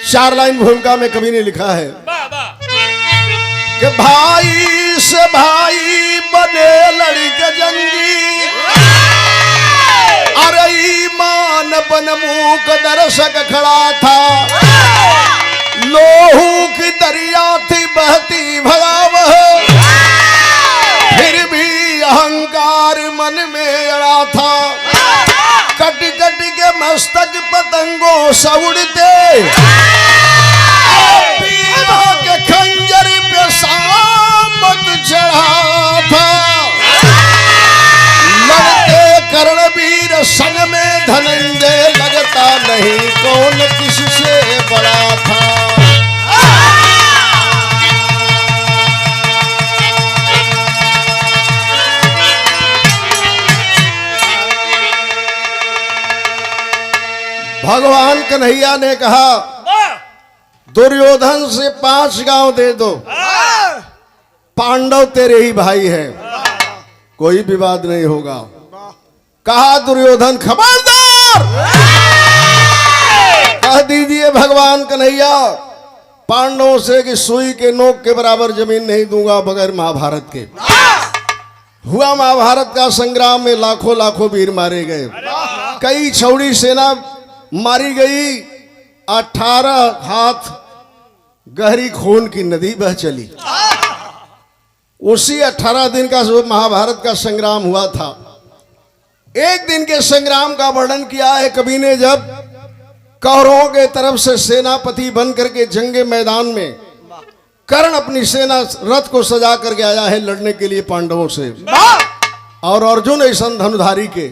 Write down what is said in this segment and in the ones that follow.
4 line भूमिका में कवि ने लिखा है कि भाई से भाई बने लड़के जंगी, अरे ईमान बन मूक दर्शक खड़ा था, लोहू की दरिया थी बहती भयावह, फिर भी अहंकार मन में अड़ा था, कट कट के मस्तक पतंगों से उड़ते, पीड़ा के खंजर पे सामत चढ़ा था, लड़ते कर्णवीर संग में धनंजय, लगता नहीं कौन किससे बड़ा था। भगवान कन्हैया ने कहा दुर्योधन से 5 गांव दे दो, पांडव तेरे ही भाई हैं, कोई विवाद नहीं होगा। कहा दुर्योधन खबरदार, कह दीजिए भगवान कन्हैया पांडवों से कि सुई के नोक के बराबर जमीन नहीं दूंगा बगैर महाभारत के। हुआ महाभारत का संग्राम में लाखों लाखों वीर मारे गए, कई छौड़ी सेना मारी गई, 18 हाथ गहरी खून की नदी बह चली। उसी 18 दिन का महाभारत का संग्राम हुआ था। एक दिन के संग्राम का वर्णन किया है कवि ने, जब कौरवों के तरफ से सेनापति बन करके जंगे मैदान में कर्ण अपनी सेना रथ को सजा करके आया है लड़ने के लिए पांडवों से, और अर्जुन ऐसा धनुधारी के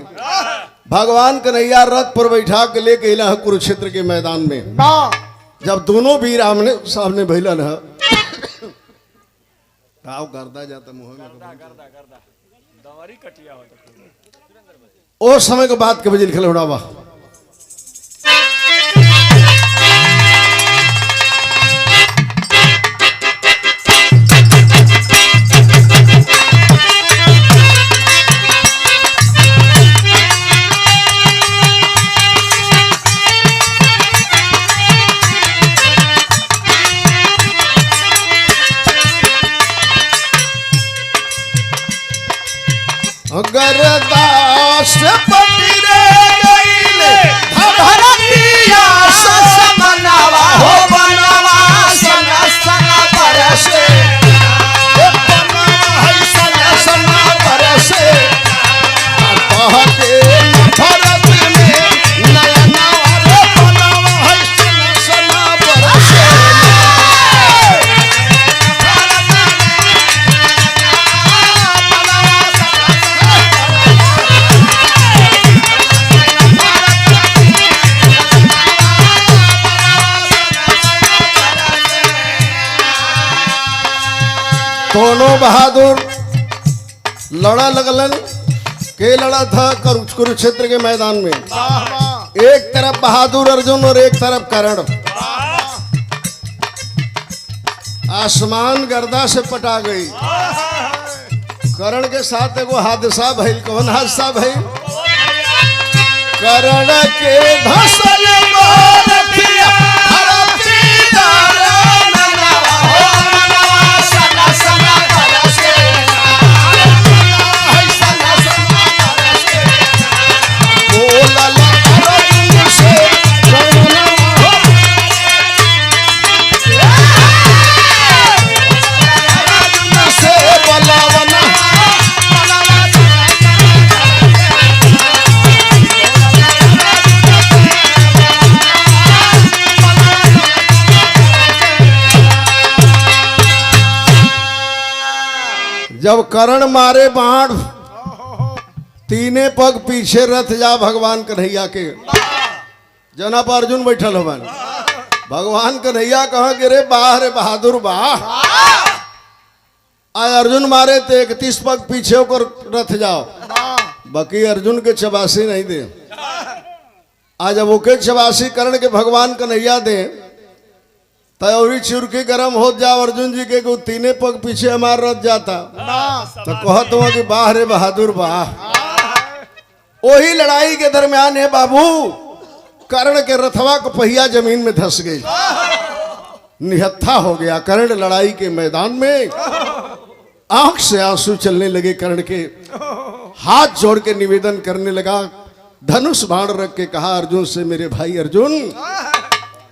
भगवान कन्हैया रथ पर बैठा के लेके इला कुरुक्षेत्र के मैदान में। जब दोनों वीर आमने सामने भइलन है, गर्दा जाता मुंह में ओ समय के बाद के बजे लिखल उड़ावा। गरदास पटिरे गईले धरतिया समनावा हो बनवा सन सन परसे, बनवा है सन सन परसे, कहते भरत में नयना रे बनवा है सन सन परसे। दोनों बहादुर लड़ा लगलन के लड़ा था कुरुक्षेत्र के मैदान में। एक तरफ बहादुर अर्जुन और एक तरफ कर्ण। आसमान गर्दा से पटा गई। कर्ण के साथ एगो हादसा भइल। कौन हादसा भइल? कर्ण के धसल गोरखिया जब कर्ण मारे बाण, तीने पग पीछे रथ जा भगवान कन्हैया के। जना पर अर्जुन बैठल हवन। भगवान कन्हैया कहा कि रे बाह रे बहादुर बाह। आय अर्जुन मारे तो 31 पग पीछे होकर रथ जाओ। बाकी अर्जुन के चबासी नहीं दे। आज जब ओके चबासी कर्ण के भगवान कन्हैया दे तयौरी चुरकी गरम हो जाओ अर्जुन जी के तीने पग पीछे हमार रथ जाता तो कहत हुआ कि बाह रे बहादुर बाह। वही लड़ाई के दरमियान है बाबू कर्ण के रथवा को पहिया जमीन में धंस गई, निहत्था हो गया कर्ण लड़ाई के मैदान में। आंख से आंसू चलने लगे कर्ण के, हाथ जोड़ के निवेदन करने लगा, धनुष बाण रख के कहा अर्जुन से, मेरे भाई अर्जुन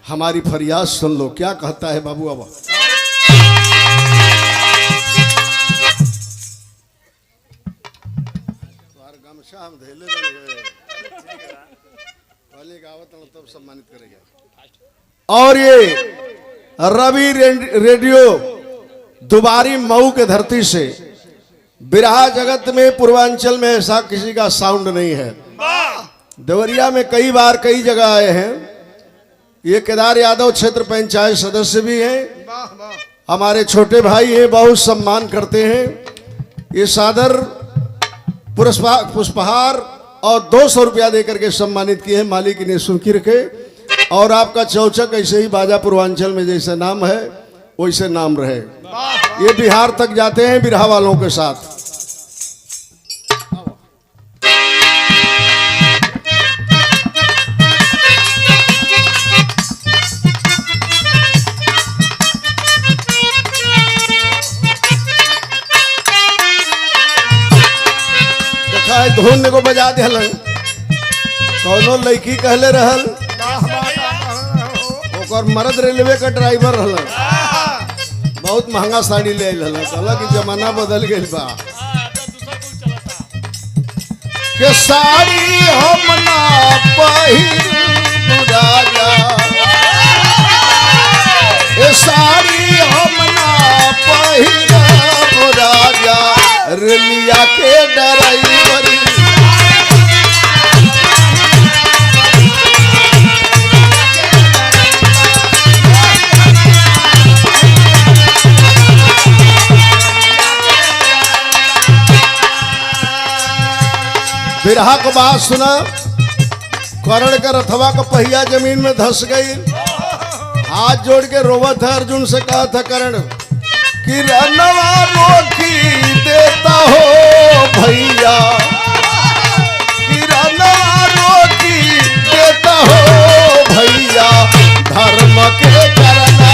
हमारी फरियाद सुन लो। क्या कहता है बाबू? अब हम धेले तब सम्मानित करेंगे। और ये रवि रेडियो दुबारी मऊ के धरती से, बिरहा जगत में पूर्वांचल में ऐसा किसी का साउंड नहीं है। देवरिया में कई बार कई जगह आए हैं। ये केदार यादव क्षेत्र पंचायत सदस्य भी हैं, हमारे छोटे भाई हैं, बहुत सम्मान करते हैं। ये सादर पुष्पहार और 200 रुपया देकर के सम्मानित किए हैं, मालिक ने सुनकी रखे। और आपका चौचक ऐसे ही बाजा पूर्वांचल में जैसे नाम है वैसे नाम रहे। ये बिहार तक जाते हैं बिरहा वालों के साथ। धुन को बजा दिलन, कौनो लड़की कहले रहल ओकर मर्द रेलवे का ड्राइवर रहल, बहुत महंगा साड़ी ले आइल, कहला कि जमाना बदल गइल बा के साड़ी हम ना पहिरू राजा, ए साड़ी हम ना पहिरू राजा, रेलिया के ड्राइवर बिरहा को बात सुना। कर्ण का रथवा का पहिया जमीन में धंस गई, हाथ जोड़ के रोवत है। अर्जुन से कहा था कर्ण कि रनवा रोकी देता हो भैया, कि रनवा रोकी देता हो भैया, धर्म के करना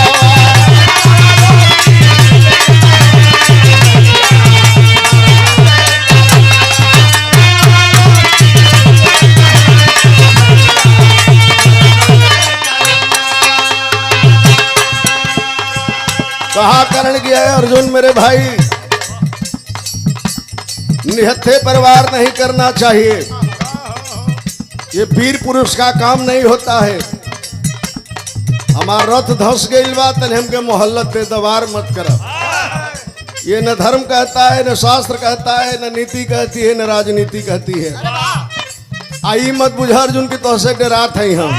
कहा कर्ण गया है अर्जुन मेरे भाई, निहत्थे परिवार नहीं करना चाहिए, ये वीर पुरुष का काम नहीं होता है। हमारा रथ धंस गइल बा तने हमके मोहल्लत पे दवार मत करो। ये न धर्म कहता है, न शास्त्र कहता है, न नीति कहती है, न राजनीति कहती है। आई मत बुझा अर्जुन की तो से डरात है हम,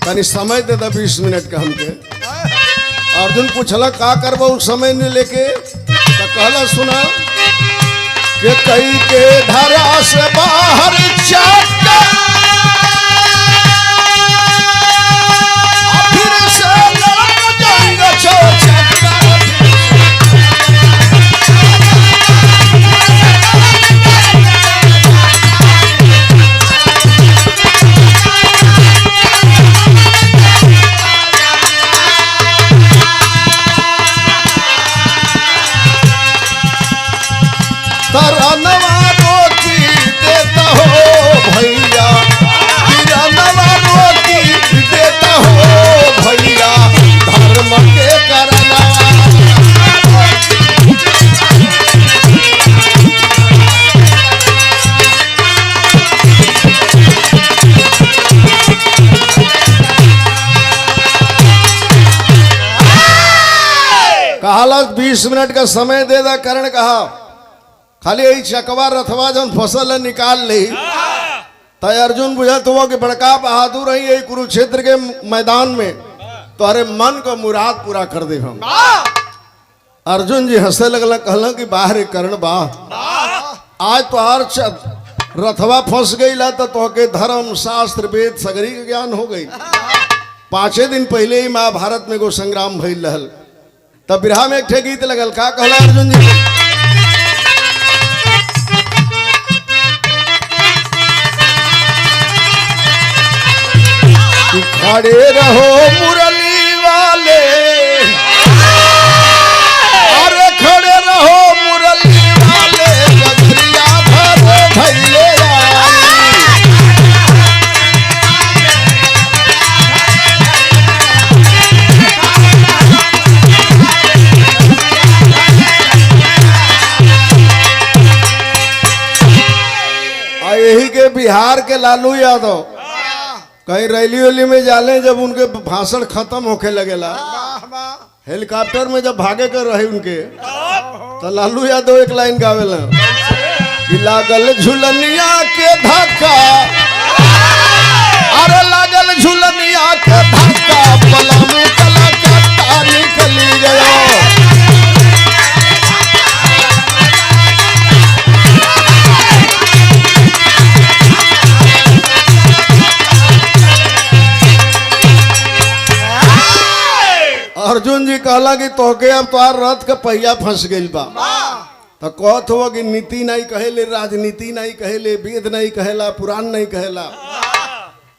तनी समय दे दा 20 मिनट का हमके। अर्जुन पूछला का करबो उस समय ने लेके, तो कहला सुना कि कई के धरा से बाहर जाके फिर से लड़क जाएगा छोटा हालत 20 मिनट का समय दे दा। कर्ण कहा खाली यही चकवा रथवा जन फसल निकाल ली तो अर्जुन बुझा तो कि बड़का बहादुर है यही कुरुक्षेत्र के मैदान में तो अरे मन को मुराद पूरा कर दे हम। अर्जुन जी हंसे लगल, कहल कि बाहर कर्ण बा आज तो हर रथवा फंस गई ला तो के धर्म शास्त्र वेद सगरी के ज्ञान हो गई। 5 दिन पहले ही महाभारत में को संग्राम भइल रहल, तब बिरहा में एक ठे गीत लगल। का कहला अर्जुन जी खड़े रहो मुरली वाले, अरे खड़े रहो मुरली वाले, गगरिया भरो भैले यही के बिहार के लालू यादव कहीं रैली वैली में जाले, जब उनके भाषण खत्म होके लगेला, हेलीकॉप्टर में जब भागे कर रहे उनके, तो लालू यादव एक लाइन गावेला कि लागल झुलनिया के धक्का, अरे लागल झुलनिया के धक्का, पलामू कलकत्ता निकली गया। अर्जुन जी कहला कि तोके अब तोहार रथ के पहिया फंस गइल बा, तो कहत हो कि नीति नहीं कहेले, राजनीति नहीं कहेले, वेद नहीं कहेला, पुराण नहीं कहेला,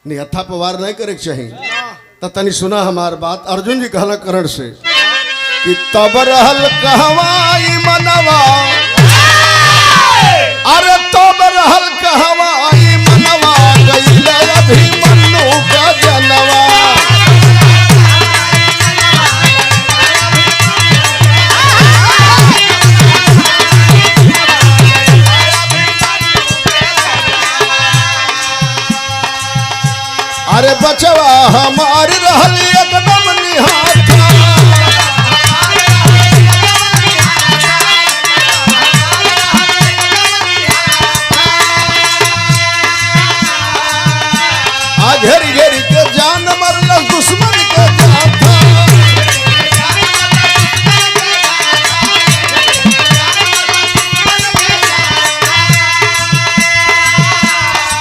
निहत्था पवार नहीं करे चाहिए। तो तनी सुना हमार बात। अर्जुन जी कहला करण से कि तब रहल कहवाई मनवा, अरे तब रहल कहवाई मनवा, गइले अभिमन्यु का जनवा। अरे बचवा हमार रहल एकदम निहाथा, आ घेरी घेरी के जान मरल दुश्मन के जाथा।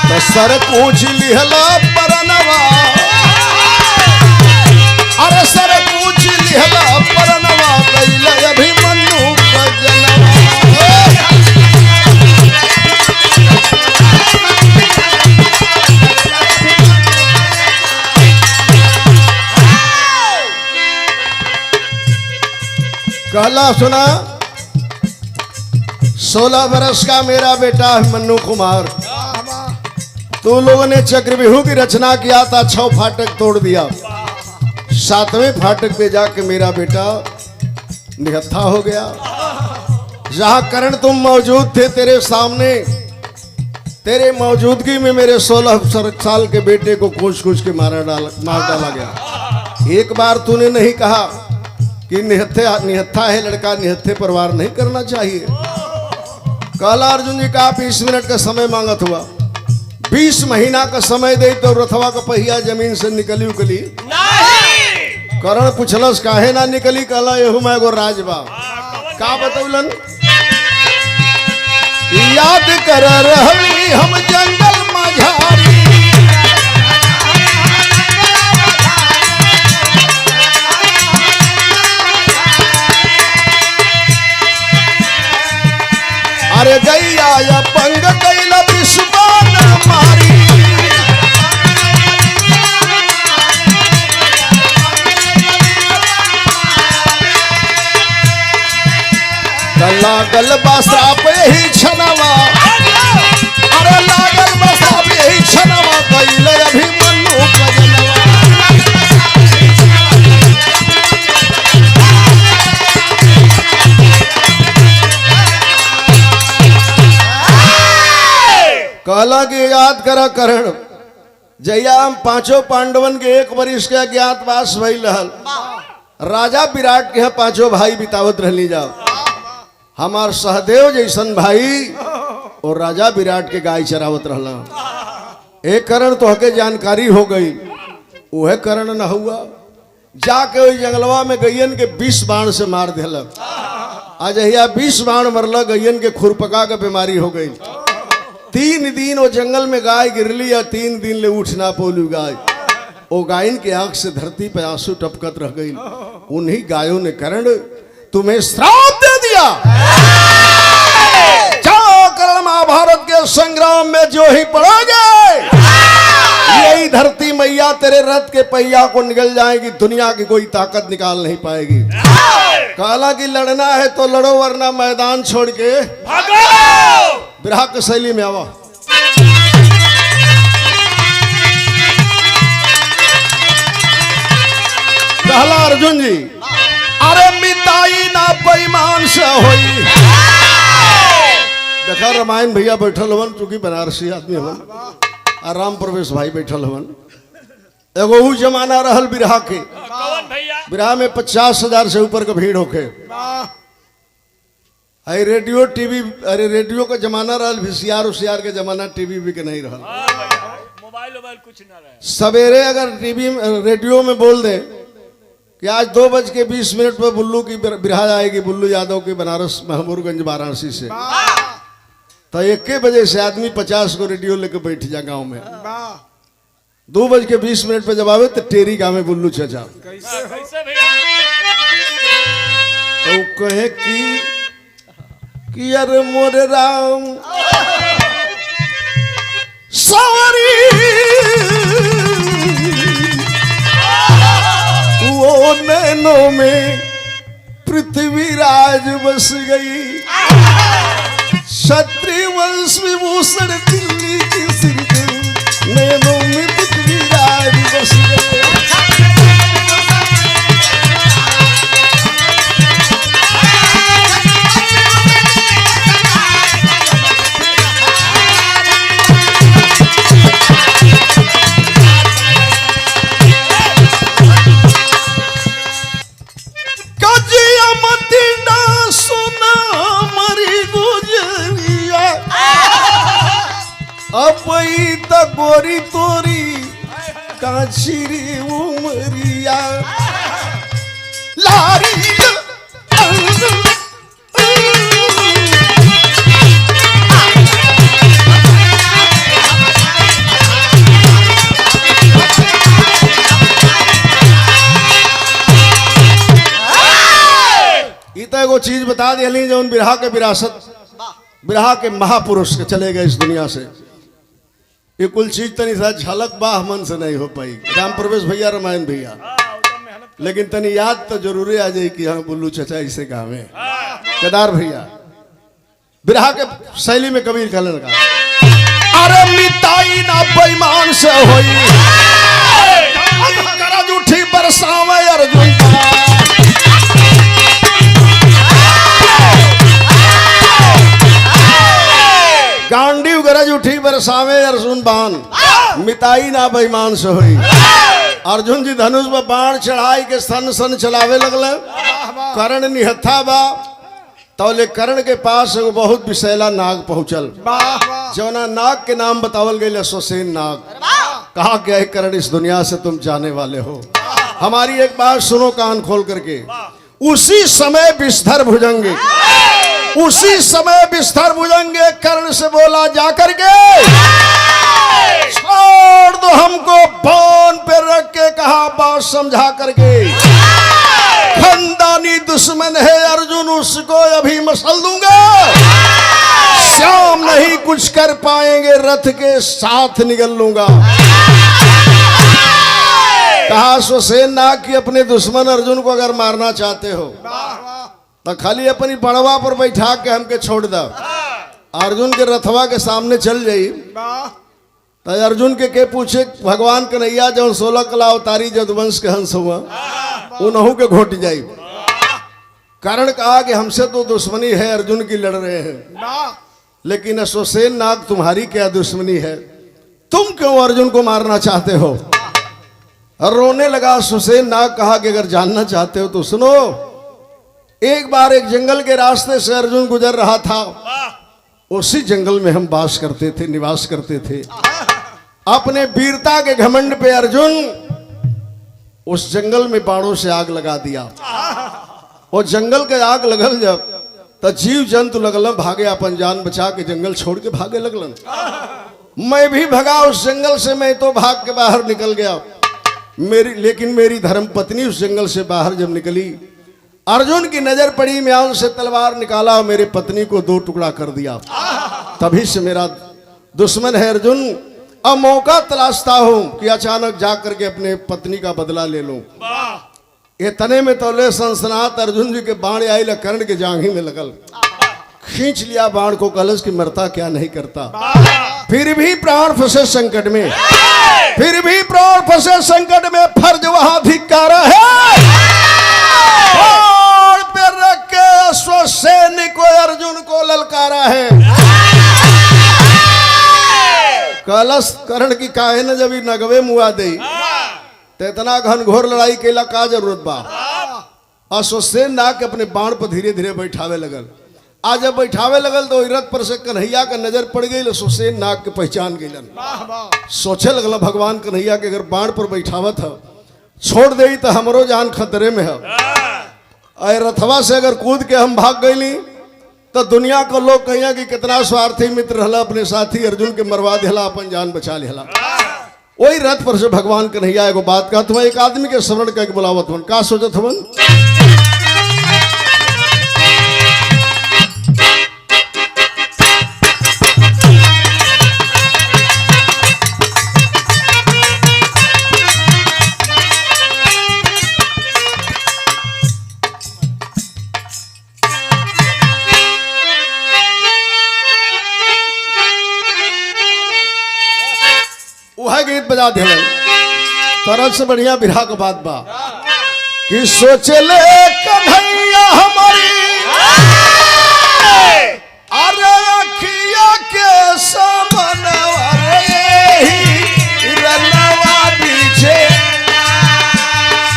तो सर पूछ लिहला परनवा, अरे सर पूछ लिहला परनवा, गइले अभिमन्यु का जनवा। कहला सुना 16 बरस का मेरा बेटा मन्नू कुमार, तो लोगों ने चक्रव्यूह की रचना किया था, 6 फाटक तोड़ दिया, 7वें फाटक पे जाके मेरा बेटा निहत्था हो गया। जहां करण तुम मौजूद थे, तेरे सामने, तेरे मौजूदगी में मेरे 16 साल के बेटे को कूच के मार डाला गया। एक बार तूने नहीं कहा कि निहत्था है लड़का, निहत्थे पर वार नहीं करना चाहिए। कहला अर्जुन जी का 20 मिनट का समय मांगत हुआ, 20 महीना का समय दे तो रथवा का पहिया जमीन से निकली उकली। करण पूछलस काहे ना निकली, कहला एहू में एगो राज बा। का बतौलन, याद कर रहली हम जंगल मझारी, अरे गैया या पंग कैला विश्वान मारी, लागल बसाप यही छनवा, अरे लागल बसाप यही छनवा, गइले अभिमन्यु का जनवा। कहला कि याद करा करण, जया हम 5 पांडवन के 1 वर्ष के अज्ञातवास भइल रहल, राजा विराट के 5 भाई बितावत रहली जाओ। हमार सहदेव जैसन भाई और राजा विराट के गाय चरावत रहला। एक करण तो हके जानकारी हो गई, वह करण न हुआ, जाके वही जंगलवा में गैयन के 20 बाण से मार दिलक। आज 20 बाण मरल, गैयन के खुरपका के बीमारी हो गई। 3 दिन वो जंगल में गाय गिरली और 3 दिन ले उठ ना पोलू गाय। वो गायन के आंख से धरती पे आंसू टपकत रह गई। उन्हीं गायों ने करण तुम्हें श्राप दे दिया, जाओ करण महाभारत के संग्राम में जो ही पड़ोगे, यही धरती मैया तेरे मेरे रथ के पहिया को निकल जाएगी, दुनिया की कोई ताकत निकाल नहीं पाएगी। काला की लड़ना है तो लड़ो, वरना मैदान छोड़ के भागो। बिरहा की शैली में आवा। कहला अर्जुन जी, अरे मिताई ना बेईमान से होई। देखा रामायण भैया बैठल हवन, चूंकि बनारसी आदमी हवन, और राम प्रवेश भाई बैठल हवन। एगो ऊ जमाना रहल बिरहा के, बिरहा में 50,000 से ऊपर का भीड़ होके। अरे रेडियो टीवी, अरे रेडियो का जमाना रहल, VCR उसियार के जमाना, टीवी भी के नहीं रहल, मोबाइल कुछ ना रहे। सवेरे अगर टीवी रेडियो में बोल दे कि आज 2:20 पर बुल्लू की बिरहा आएगी, बुल्लू यादव की बनारस महमूरगंज वाराणसी से, तो 1 बजे से आदमी 50 को रेडियो लेके बैठ जा गांव में। 2:20 पे जब आवे तो टेरी गाँव में बुल्लू चाचा कैसे भैया? तो कहे कि अरे मोरे राम सवारी वो नैनों में पृथ्वीराज बस गई, क्षत्रिय वंश विभूषण दिल्ली की सिंधु, नैनों में पृथ्वीराज बस गई। अपई त गोरी तोरी काछिरी उमरिया लारी ई त एगो चीज बता दिली जौन बिरहा के विरासत, बिरहा के महापुरुष के चले गए इस दुनिया से। ये कुल चीज तनी सा झलक बाह मन से नहीं हो पाई। राम प्रवेश भैया, रामायण भैया, लेकिन तनी याद तो जरूरी आ जाए कि हाँ बुल्लू चचा इसे गाँव में। केदार भैया बिरहा के शैली में कबीर कहने लगा, अरे मिताई ना बेईमान से होई, गरज उठी बरसावे अर्जुन गांडीव गरज उठी बरसावे अर्जुन बाण, मिताई ना बेईमान से हुई। अर्जुन जी धनुष में बाण चढ़ाई के सन सन चलावे लगले। कर्ण निहत्था बा, तौले कर्ण के पास एगो बहुत विषैला नाग पहुंचल, जौना नाग के नाम बतावल गई अश्वसेन नाग। कहा क्या है कर्ण, इस दुनिया से तुम जाने वाले हो, हमारी एक बात सुनो कान खोल करके। उसी समय विस्तर भुजंगे, उसी समय बिस्तर भुजंगे कर्ण से बोला जाकर के, छोड़ दो हमको, बाण पे रख के कहा बात समझा करके, खानदानी दुश्मन है अर्जुन, उसको अभी मसल दूंगा, श्याम नहीं कुछ कर पाएंगे, रथ के साथ निकल लूंगा। कहा अश्वसेन नाग कि अपने दुश्मन अर्जुन को अगर मारना चाहते हो तो खाली अपनी बड़वा पर बैठा के हमके छोड़ दो। अर्जुन के रथवा के सामने चल जाई तो अर्जुन के पूछे, भगवान कन्हैया जो 16 कला अवतारी जदुवंश के हंस हुआ उनहू के घोट जाई। कारण कहा कि हमसे तो दुश्मनी है, अर्जुन की लड़ रहे हैं, लेकिन अश्वसेन नाग तुम्हारी क्या दुश्मनी है, तुम क्यों अर्जुन को मारना चाहते हो। और रोने लगा अश्वसेन नाग। कहा कि अगर जानना चाहते हो तो सुनो, एक बार एक जंगल के रास्ते से अर्जुन गुजर रहा था, उसी जंगल में हम बास करते थे, निवास करते थे। अपने वीरता के घमंड पे अर्जुन उस जंगल में बाणों से आग लगा दिया। वो जंगल के आग लगल जब तो जीव जंतु लगल भागे, अपन जान बचा के जंगल छोड़ के भागे लगलन। मैं भी भगा उस जंगल से, मैं तो भाग के बाहर निकल गया। लेकिन मेरी धर्म पत्नी उस जंगल से बाहर जब निकली, अर्जुन की नजर पड़ी, म्यान से तलवार निकाला और मेरी पत्नी को 2 टुकड़ा कर दिया। तभी से मेरा दुश्मन है अर्जुन, अब मौका तलाशता हूं कि अचानक जाकर के अपने पत्नी का बदला ले लूं। इतने में तौले सनसनात अर्जुन जी के बाण आयल कर्ण के जांघी में लगल, खींच लिया बाण को, कलश की मरता क्या नहीं करता। फिर भी प्राण फंसे संकट में, फिर भी प्राण फंसे संकट में, फर्ज वहां धिक्कारा है। बाण पे रख के अश्वसैनिक को अर्जुन को ललकारा है। कलश कर्ण की काहे न जब नगवे मुआ दे, तो इतना घनघोर लड़ाई केला का जरूरत बा। अश्वसेन नाग के अपने बाण पर धीरे धीरे बैठावे लगल। आज जब बैठावे लगल तो रथ पर से कन्हैया का नजर पड़ गई, अश्वसेन नाग के पहचान गईलन। सोचे लगल भगवान कन्हैया के अगर बाण पर बैठावत है छोड़ दे तो हमरो जान खतरे में है। अरे रथवा से अगर कूद के हम भाग गईली तो दुनिया को लोग कहिया कि कितना स्वार्थी मित्र हला, अपने साथी अर्जुन के मरवा दिला, अपन जान बचा लिहला। वही रथ पर से भगवान कन्हैया एगो बात कहत हुआ, एक आदमी के स्मरण करके बुलावत हवन। का सोचत हवन? वह गीत बजा दिल तरह से बढ़िया बिरहा का बात बा कि सोचे ले कन्हैया हमारी अरे अखिया के समन रनवा बीचे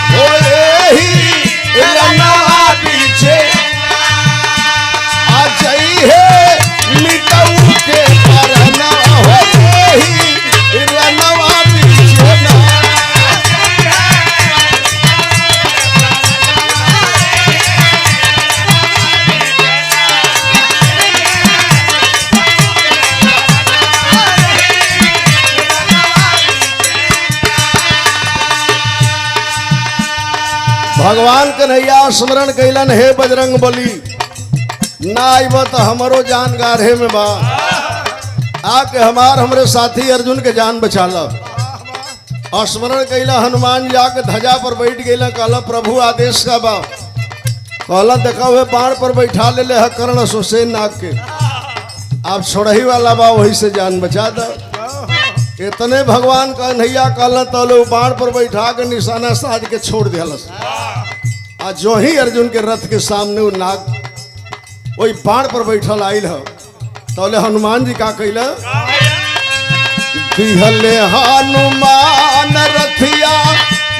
हो रनवा बीचे आ जाई है मिटऊ के परना हो रनवा बीचे ना। भगवान कन्हैया स्मरण कैलन, हे बजरंग बली ना आइब तो हमरो जान गाढ़े में बा, आके हमरे साथी अर्जुन के जान बचा लो। और स्मरण कैला हनुमान जाके ध्वजा पर बैठ गईला, कहला प्रभु आदेश का बा। कहला देखा हुए बाण पर बैठा ले है कर्ण अश्वसेन नाग के, आप छोड़ही वाला बा, वही से जान बचा दो। इतने भगवान कन्हैया कहला तो बाण पर बैठा के निशाना साध के छोड़ दिलस। आज जो ही अर्जुन के रथ के सामने वो नाग वही बाण पर बैठल आयल है, तौले हनुमान जी का कैला दिहले हनुमान रथिया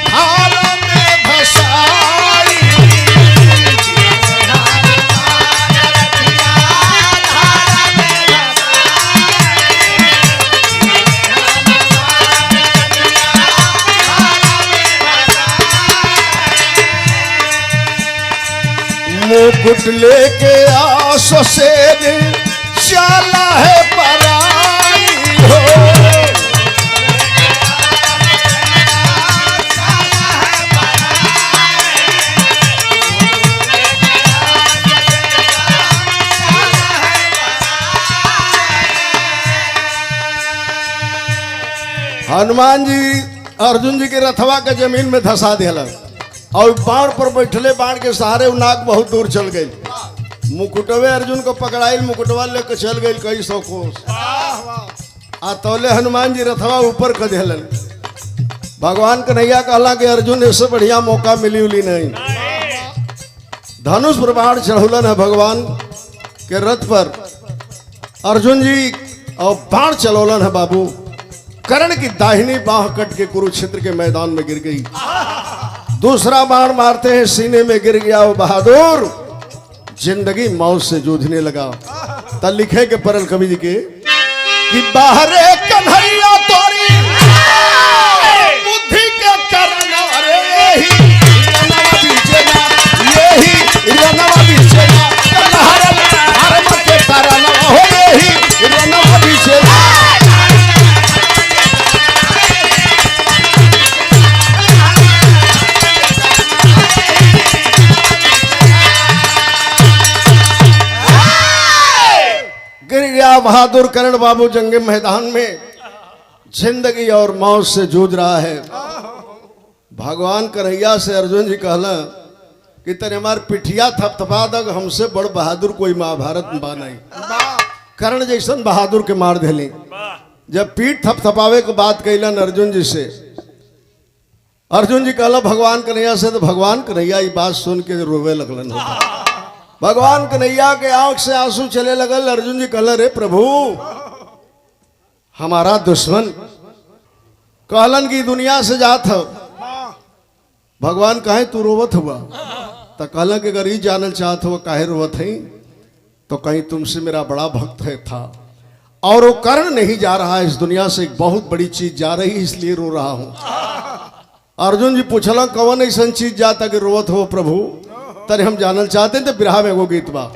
धार में धसाई। मुकुट लेके अश्वसेन चला है पराई हो। हनुमान जी अर्जुन जी के रथवा के जमीन में धसा दिया और बाण पर बैठले बाण के सहारे नाग बहुत दूर चल गई। मुकुटवे अर्जुन को पकड़ाइल, मुकुटवा लेकर चल गई कई सौ कोस। आ तौले हनुमान जी रथवा ऊपर कर दिलन। भगवान कन्हैया कहला कि अर्जुन इससे बढ़िया मौका मिली उली नहीं। धनुष पर बाण चढ़ौलन है भगवान के रथ पर अर्जुन जी और बाण चलौलन है बाबू। कर्ण की दाहिनी बाह कट के कुरुक्षेत्र के मैदान में गिर गई। दूसरा बाण मारते हैं सीने में गिर गया वो बहादुर, जिंदगी मौत से जूझने लगा। तब लिखे के परल कवि जी के कि बाहरे कन्हैया तोरी बुद्धि के करना यही रनवा बीचे ना, यही रनवा बीचे ना, धर्म के तारना हो यही रनवा बीचे ना। गिर गया बहादुर कर्ण बाबू जंगे मैदान में। जिंदगी और मौत से जूझ रहा है। भगवान कन्हैया से अर्जुन जी कहला कि तेरे हमार पिठिया थपथपा दग, हमसे बड़ बहादुर कोई महाभारत में बा नहीं। कर्ण जैसन बहादुर के मार देली। जब पीठ थपथपावे के बात कैलन अर्जुन जी से, अर्जुन जी कहला भगवान कन्हैया से, तो भगवान कन्हैया ये बात सुन के रोवे लगलन। भगवान कन्हैया के आंख से आंसू चले लगल। अर्जुन जी कहला रे प्रभु, हमारा दुश्मन कहलन की दुनिया से जात हो। भगवान कहे तू रोवत हुआ? तो कहलन कि अगर ये जानल चाहत हो काहे रोवत है, तो कहीं तुमसे मेरा बड़ा भक्त है था और वो कर्ण नहीं जा रहा है इस दुनिया से, एक बहुत बड़ी चीज जा रही है इसलिए रो रहा हूं। अर्जुन जी पूछला कौन ऐसा चीज जाता कि रोवत हो प्रभु? तरे हम जानल चाहते हैं। तो बिरहा में वो गीत बा,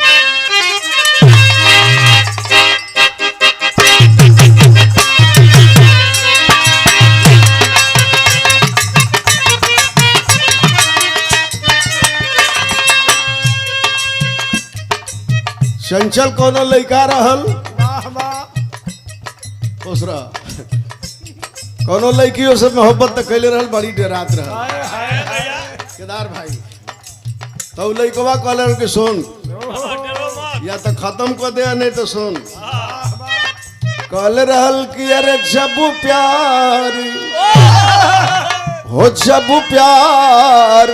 चंचल कोनो लड़का रहल, दूसरा कोनो लड़कियों से मोहब्बत तक कैले रहल, बड़ी डेरात रहल केदार भाई। तो लड़कवा कहल के सुन, या तो खत्म कर दे नहीं तो सुन। कहले रहल कि अरे जब प्यार हो, जब प्यार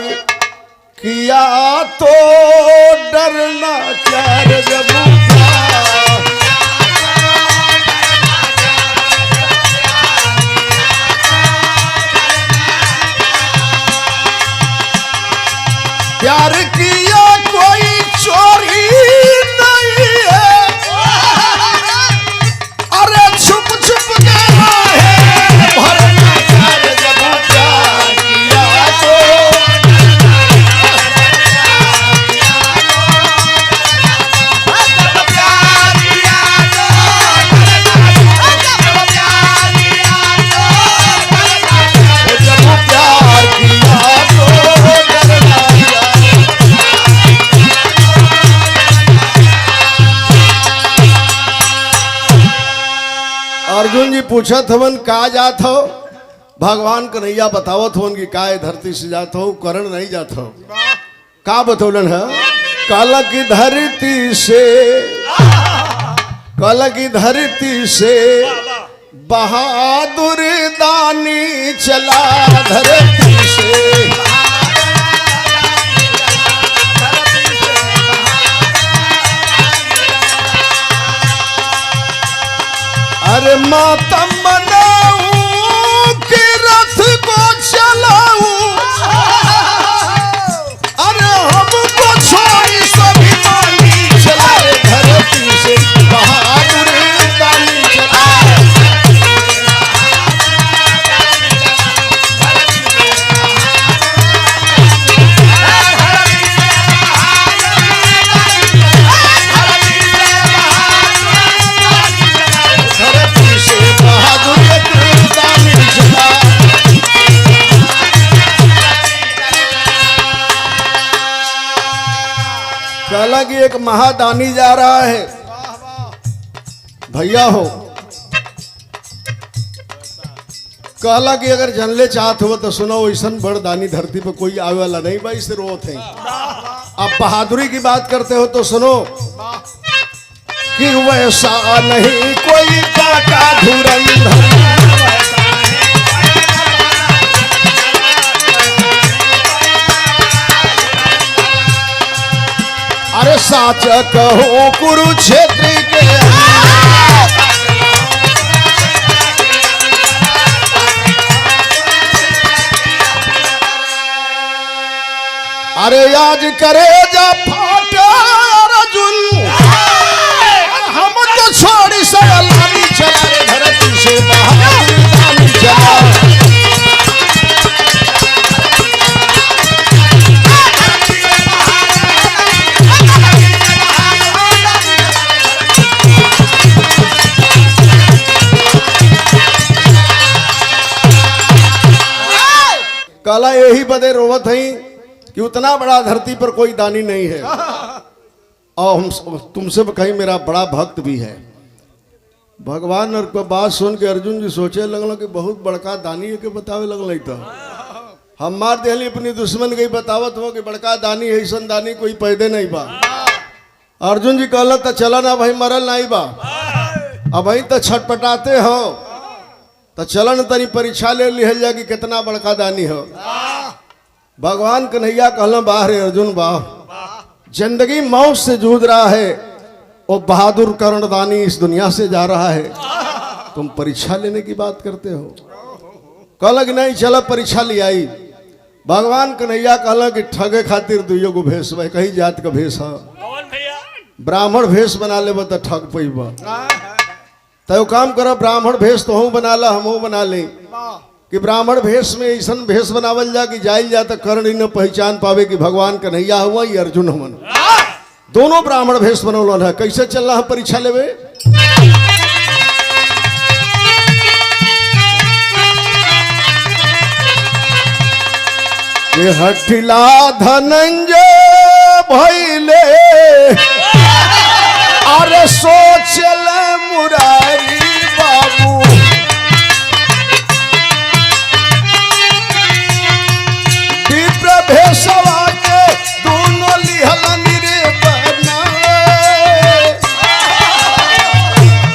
किया तो डरना क्या रे, जब प्यार किया कोई चोरी नहीं है, अरे छुप छुप के है भरना क्या रे, जब प्यार किया तो अर्जुन जी पूछत हवन का जात हो? भगवान कन्हैया बतावत हवन कि का धरती से जात हो, कर्ण नहीं जात हो। का बतौलन है? काला की धरती से, काला की धरती से बहादुर दानी चला धरती से। अरे मातम मनाऊं कि रथ को चलाऊं, अरे हमको छोड़ी सभी दानी चलाए धरती से, बहादुर दानी चलाए। कहला कि एक महादानी जा रहा है भैया हो। कहला कि अगर जनले चाहत हो तो सुनो, ऐसा बड़ दानी धरती पे कोई आवे वाला नहीं भाई से रोत है। अब बहादुरी की बात करते हो तो सुनो कि वैसा नहीं कोई काका धुरंधर, अरे साच कहो कुरुक्षेत्र के, अरे आज करे जा फाटा अर्जुन, हम तो छोड़ी सलामी चला रे धरती से, बहादुर दानी चला। काला यही बदे रोवत है कि उतना बड़ा धरती पर कोई दानी नहीं है, और हम तुमसे कहीं मेरा बड़ा भक्त भी है। भगवान और को बात सुन के अर्जुन जी सोचे लगल कि बहुत बड़का दानी है के बतावे लगल तो हम मार दिली अपनी दुश्मन के बतावत हो कि बड़का दानी है, ऐसा दानी कोई पैदे नहीं बा। अर्जुन जी कहल तो चला ना भाई, मरल नहीं बा, अब वही तो छटपटाते हो तो चलन तनी परीक्षा ले लिहल जा कि कितना बड़का दानी हो। भगवान कन्हैया कहल बाहर अर्जुन बाह, जिंदगी मौत से जूझ रहा है, वो बहादुर कर्णदानी इस दुनिया से जा रहा है, तुम परीक्षा लेने की बात करते हो। कहल कि नहीं चलो परीक्षा ले आई। भगवान कन्हैया कहल कि ठगे खातिर दुइयो को भेष भाई, कहीं जात का भेष है, कौन भैया? ब्राह्मण भेष बना ले तो ठग पैबा। तो काम करो ब्राह्मण भेष तो हूँ बना ला, हमहू बना ले कि ब्राह्मण भेष में ऐसा भेष बनावल जा कि जाइल जा तो कर्ण ही न पहचान पावे कि भगवान कन्हैया हुआ ये अर्जुन हमन। दोनों ब्राह्मण भेष बनौलन है। कैसे चल रहा है परीक्षा लेवे? ये हठिला धनंजय भइले, अरे सोचल मुरारी बाबू, विप्र भेषवा के दोनों लिहलन रे बनाए,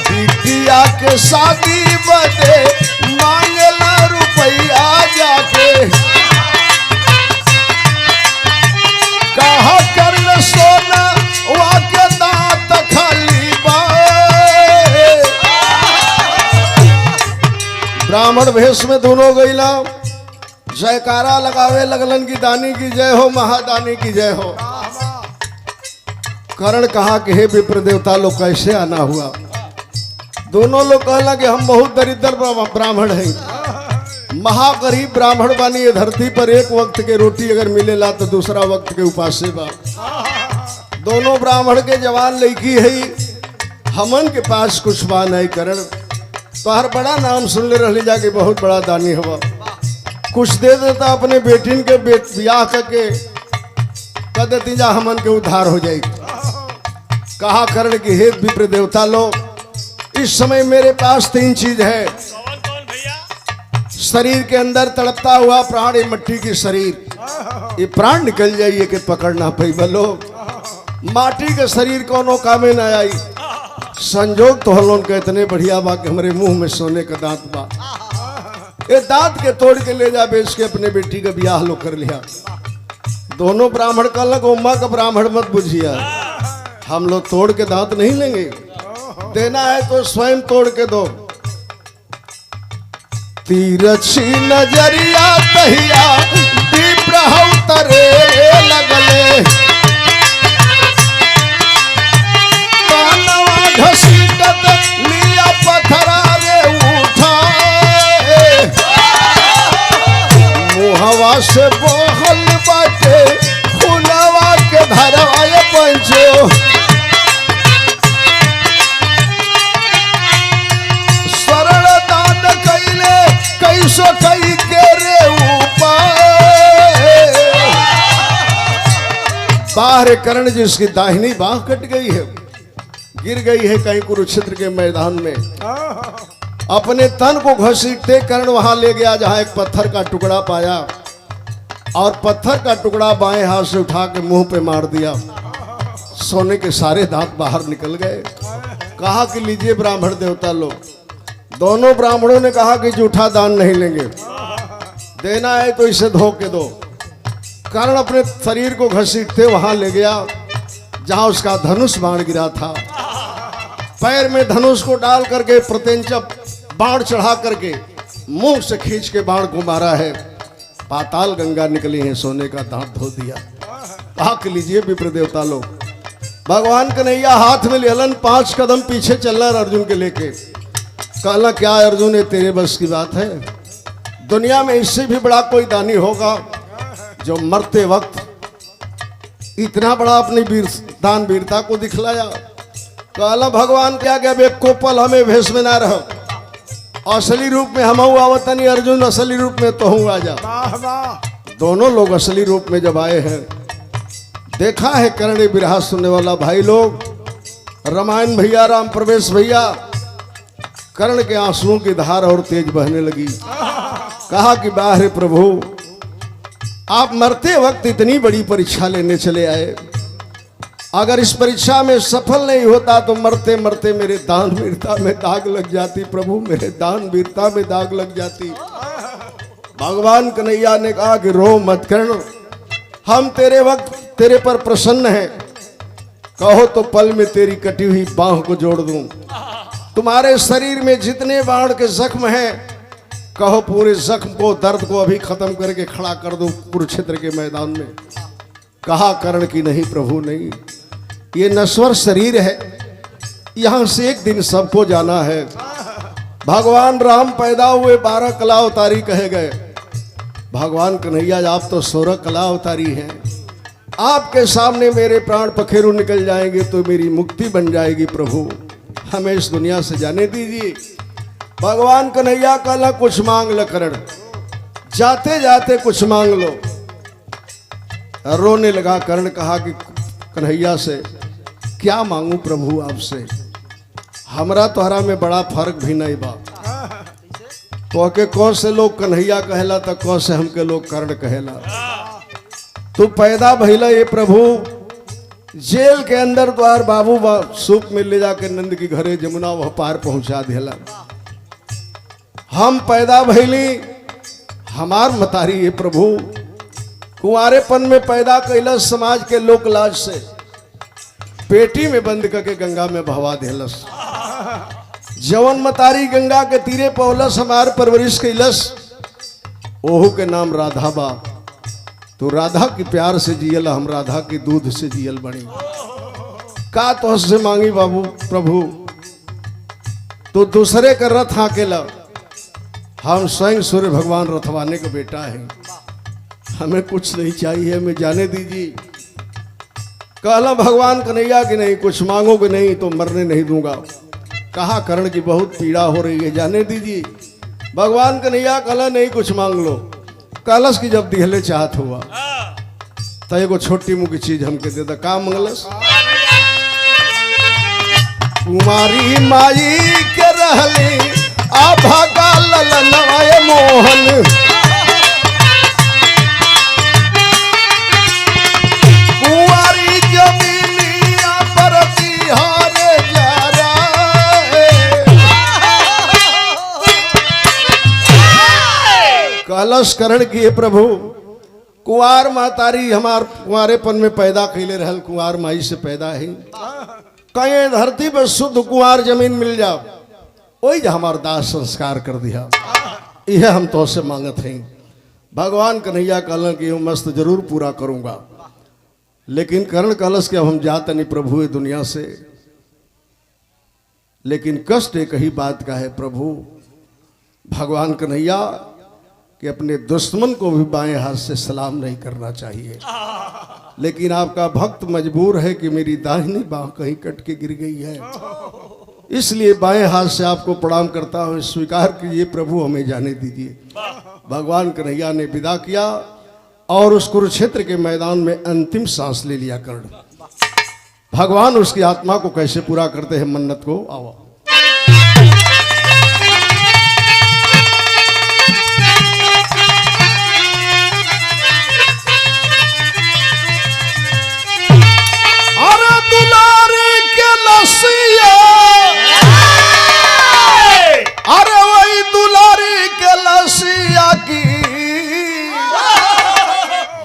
बिटिया के शादी बदे मांगला रुपया जाके, कहा कर्ण सोना वाके दांत खाली बाए। ब्राह्मण भेष में दोनों गईला, जयकारा लगावे लगलन की दानी की जय हो, महादानी की जय हो। कर्ण कहा कि हे विप्र देवता लोग कैसे आना हुआ? दोनों लोग कहला कि हम बहुत दरिद्र ब्राह्मण हैं, महागरीब ब्राह्मण बानी, ये धरती पर एक वक्त के रोटी अगर मिलेला तो दूसरा वक्त के उपासे बा। दोनों ब्राह्मण के जवान लड़की है, हमन के पास कुछ बा नहीं। करण तो हर बड़ा नाम सुन ले रही जा कि बहुत बड़ा दानी हुआ, कुछ दे देता अपने बेटिन के ब्याह करके कह देती जा हमन के उद्धार हो जाए। कहा करण की हे विप्र देवता लो, इस समय मेरे पास 3 चीज है। कौन कौन भैया? शरीर के अंदर तड़पता हुआ प्राण, ये मिट्टी की शरीर, ये प्राण निकल जाइए कि पकड़ना पई बलो। माटी के शरीर कोनो कामे न आई, संजोग तो हलोन के इतने बढ़िया बा कि हमारे मुंह में सोने का दांत बा, ये दांत के तोड़ के ले जा बेच के अपने बेटी का ब्याह लो कर लिया। दोनों ब्राह्मण का लग उम्मा का ब्राह्मण मत बुझिया, हम लोग तोड़ के दांत नहीं लेंगे, देना है तो स्वयं तोड़ के दो। तिरछी नजरिया तहिया विप्र तरे लगले, कानवा घसीटत लिया पथरा रे उठाए, मुहवा से बोहल बाटे खुलवा के धरवाए पंचो, स्वर्ण दान कैले कैसो कई के रे उपाय। बाहर कर्ण जिसकी दाहिनी बाह कट गई है, गिर गई है कहीं कुरुक्षेत्र के मैदान में। अपने तन को घसीटते कर्ण वहां ले गया जहां एक पत्थर का टुकड़ा पाया, और पत्थर का टुकड़ा बाएं हाथ से उठा के मुंह पे मार दिया, सोने के सारे दांत बाहर निकल गए। कहा कि लीजिए ब्राह्मण देवता लोग। दोनों ब्राह्मणों ने कहा कि जूठा दान नहीं लेंगे, देना है तो इसे धो के दो। कर्ण अपने शरीर को घसीटते वहां ले गया जहां उसका धनुष बाण गिरा था, पैर में धनुष को डाल करके प्रत्यंचप बाण चढ़ा करके मुंह से खींच के बाण को मारा है, पाताल गंगा निकली है, सोने का दांत धो दिया। कहा कि लीजिए विप्र देवता लोग। भगवान कन्हैया हाथ में लेलन, 5 कदम पीछे चल रहा अर्जुन के लेके। कहला क्या अर्जुन ये तेरे बस की बात है? दुनिया में इससे भी बड़ा कोई दानी होगा जो मरते वक्त इतना बड़ा अपनी दान वीरता को दिखलाया। कहला भगवान क्या क्या बे कोपल हमें भेष में ना रहो, असली रूप में हम आवतनी अर्जुन, असली रूप में तो हूँ आजा। दोनों लोग असली रूप में जब आए हैं, देखा है कर्ण बिरहा सुनने वाला भाई लोग, रामायण भैया, राम प्रवेश भैया, कर्ण के आंसुओं की धार और तेज बहने लगी। कहा कि बाहर प्रभु, आप मरते वक्त इतनी बड़ी परीक्षा लेने चले आए, अगर इस परीक्षा में सफल नहीं होता तो मरते मरते मेरे दान वीरता में दाग लग जाती। प्रभु, मेरे दान वीरता में दाग लग जाती। भगवान कन्हैया ने कहा कि रो मत कर्ण, हम तेरे वक्त तेरे पर प्रसन्न हैं। कहो तो पल में तेरी कटी हुई बांह को जोड़ दूं। तुम्हारे शरीर में जितने बाण के जख्म हैं, कहो पूरे जख्म को, दर्द को अभी खत्म करके खड़ा कर दूं कुरुक्षेत्र के मैदान में। कहा कर्ण की नहीं प्रभु नहीं, ये नश्वर शरीर है, यहां से एक दिन सबको जाना है। भगवान राम पैदा हुए 12 कला अवतारी कहे गए। भगवान कन्हैया आप तो 16 कला अवतारी हैं। आपके सामने मेरे प्राण पखेरु निकल जाएंगे तो मेरी मुक्ति बन जाएगी। प्रभु, हमें इस दुनिया से जाने दीजिए। भगवान कन्हैया कहला कुछ मांग लो कर्ण, जाते जाते कुछ मांग लो। रोने लगा कर्ण। कहा कि कन्हैया से क्या मांगू प्रभु आपसे, हमरा तोहरा में बड़ा फर्क भी नहीं बा। तो के कौन से लोग कन्हैया कहला तो कौन से हमके लोग कर्ण कहला। तू पैदा भइला ये प्रभु जेल के अंदर द्वार बाबू सूप में ले जाके नंद की घरे जमुना वह पार पहुंचा दिला। हम पैदा भइली, हमार मतारी ये प्रभु कुंवारेपन में पैदा कैलस, समाज के लोक लाज से पेटी में बंद करके गंगा में बहवा देलस। जवन मतारी गंगा के तीरे पौलस हमार परवरिश कैलस, ओहू के नाम राधा बा। तो राधा की प्यार से जियल, हम राधा की दूध से जियल बनी। का तो से मांगी बाबू प्रभु, तो दूसरे का रथ हाकेला, हम स्वयं सूर्य भगवान रथवाने का बेटा है, हमें कुछ नहीं चाहिए, हमें जाने दीजिए। कहला भगवान कन्हैया की नहीं, कुछ मांगोगे नहीं तो मरने नहीं दूंगा। कहा कर्ण की बहुत पीड़ा हो रही है, जाने दीजिए। भगवान कन्हैया कहला नहीं कुछ मांग लो। कलश की जब दिहले चाहत हुआ तो एगो छोटी मुकी चीज हमके दे दा। का मंगलस? कुमारी माई के रहली आ भागा ललनवाए मोहन, कुंवारी जमीनिया पर तिहारे जा कलश करण किए प्रभु। कुंवार मातारी हमार कुंवारेपन में पैदा कैले रहल, कुंवार माई से पैदा है। कहीं धरती पर शुद्ध कुंवार जमीन मिल जाओ, वही हमार दास संस्कार कर दिया। यह हम तो से मांगत हैं। भगवान कन्हैया कहलन कि मैं मस्त जरूर पूरा करूंगा। लेकिन कर्ण कलश के अब हम जाते नहीं प्रभु ये दुनिया से, लेकिन कष्ट एक ही बात का है प्रभु। भगवान कन्हैया कि अपने दुश्मन को भी बाएं हाथ से सलाम नहीं करना चाहिए, लेकिन आपका भक्त मजबूर है कि मेरी दाहिनी बाह कहीं कट के गिर गई है, इसलिए बाएं हाथ से आपको प्रणाम करता हूं, स्वीकार कीजिए प्रभु, हमें जाने दीजिए। भगवान कन्हैया ने विदा किया और उस कुरुक्षेत्र के मैदान में अंतिम सांस ले लिया कर्ण। भगवान उसकी आत्मा को कैसे पूरा करते हैं मन्नत को, आओ। अरे वही दुलारी के लसिया की,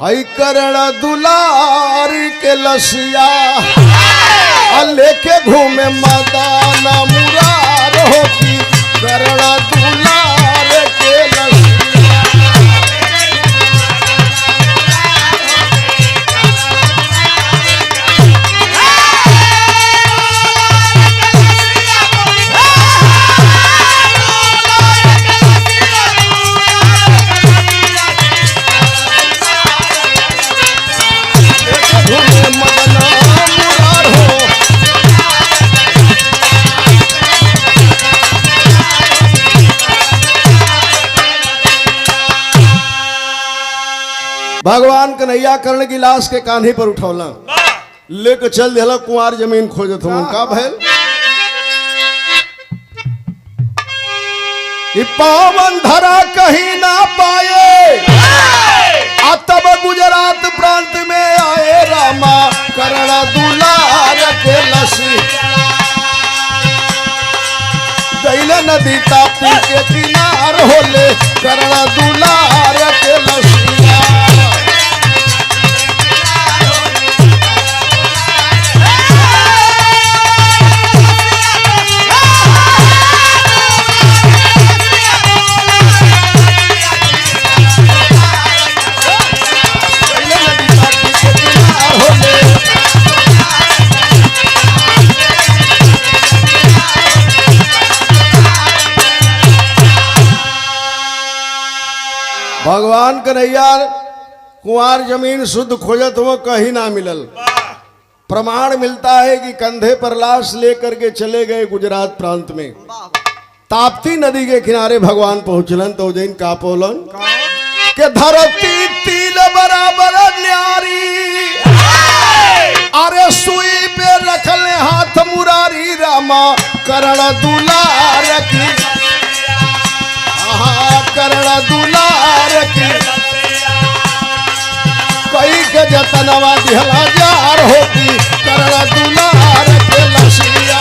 हई करण दुलारी के लसिया लेके घूमे मदाना मुरार होती, करण दुलार के लसिया। भगवान कन्हैया कर्ण की लाश के कान्हे पर उठौला, लेके चल दिला कुंवार जमीन खोजत हूं। का भैल कि पावन धरा कहीं ना पाए, आ तब गुजरात प्रांत में आए रामा करण दुलार के लसी। गैले नदी ताप्ती के किनार होले करण दुलार के लसिया। भगवान कन्हैया कुंवार जमीन शुद्ध खोजत हो कहीं ना मिलल। प्रमाण मिलता है कि कंधे पर लाश लेकर के चले गए गुजरात प्रांत में। ताप्ती नदी के किनारे भगवान पहुंचलन तो जैन का पोलन के धरती तिल बराबर न्यारी, अरे सुई पे रखल हाथ मुरारी रामा करण दुलार की। करण दुलार की कई के जतनवा दिहला जार होती करण दुलार के लसिया।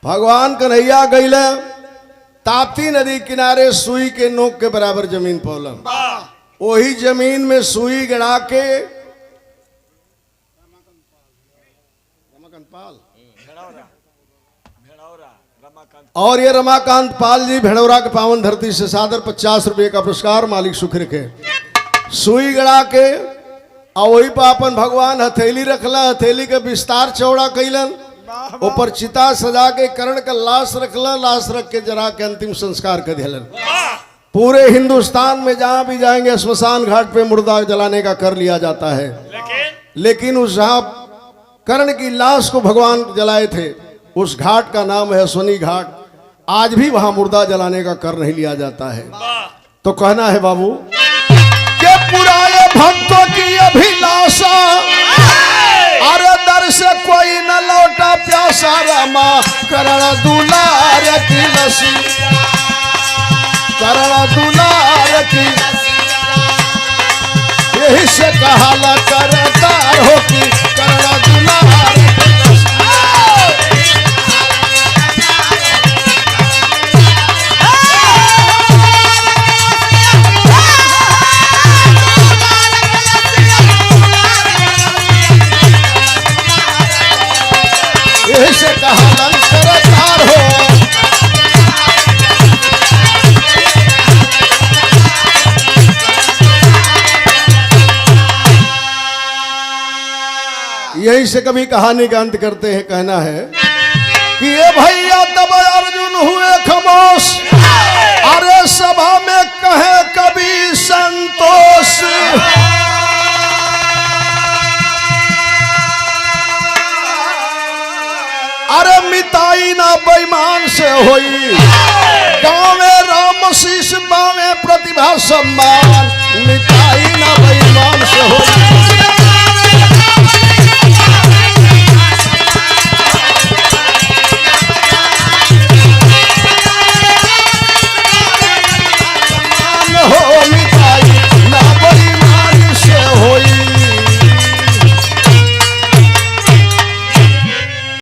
भगवान कन्हैया गईले ताप्ती नदी किनारे सुई के नोक के बराबर जमीन पौलन। वही जमीन में सुई गड़ा के और ये रमाकांत पाल जी भेड़ौरा के पावन धरती से सादर 50 रुपए का पुरस्कार मालिक सुख रखे। सुई गड़ा के और वही पर अपन भगवान हथेली रखला, हथेली के विस्तार चौड़ा कैलन, ऊपर चिता सजा के करण का लाश रखला, लाश रख के जरा के अंतिम संस्कार कर दिलन। पूरे हिंदुस्तान में जहां भी जाएंगे श्मशान घाट पे मुर्दा जलाने का कर लिया जाता है, लेकिन उस जहां कर्ण की लाश को भगवान जलाए थे उस घाट का नाम है सोनी घाट। आज भी वहां मुर्दा जलाने का कर नहीं लिया जाता है। तो कहना है बाबू के पुराने भक्तों की अभिलाषा, अरे दर से कोई न लौटा प्यासा रामा करण दुलार की लसी। करण दुलार की यही से कहाला करतार हो कि करण दुलार की लसी। यही से कहाला करतार हो। यही से कभी कहानी का अंत करते हैं। कहना है कि ये भैया तब अर्जुन हुए खामोश, अरे सभा में कहे कभी संतोष। अरे मिताई ना बेईमान से होई, गाँव में राम शीश बावे प्रतिभा सम्मान। मिताई ना बेईमान से होई।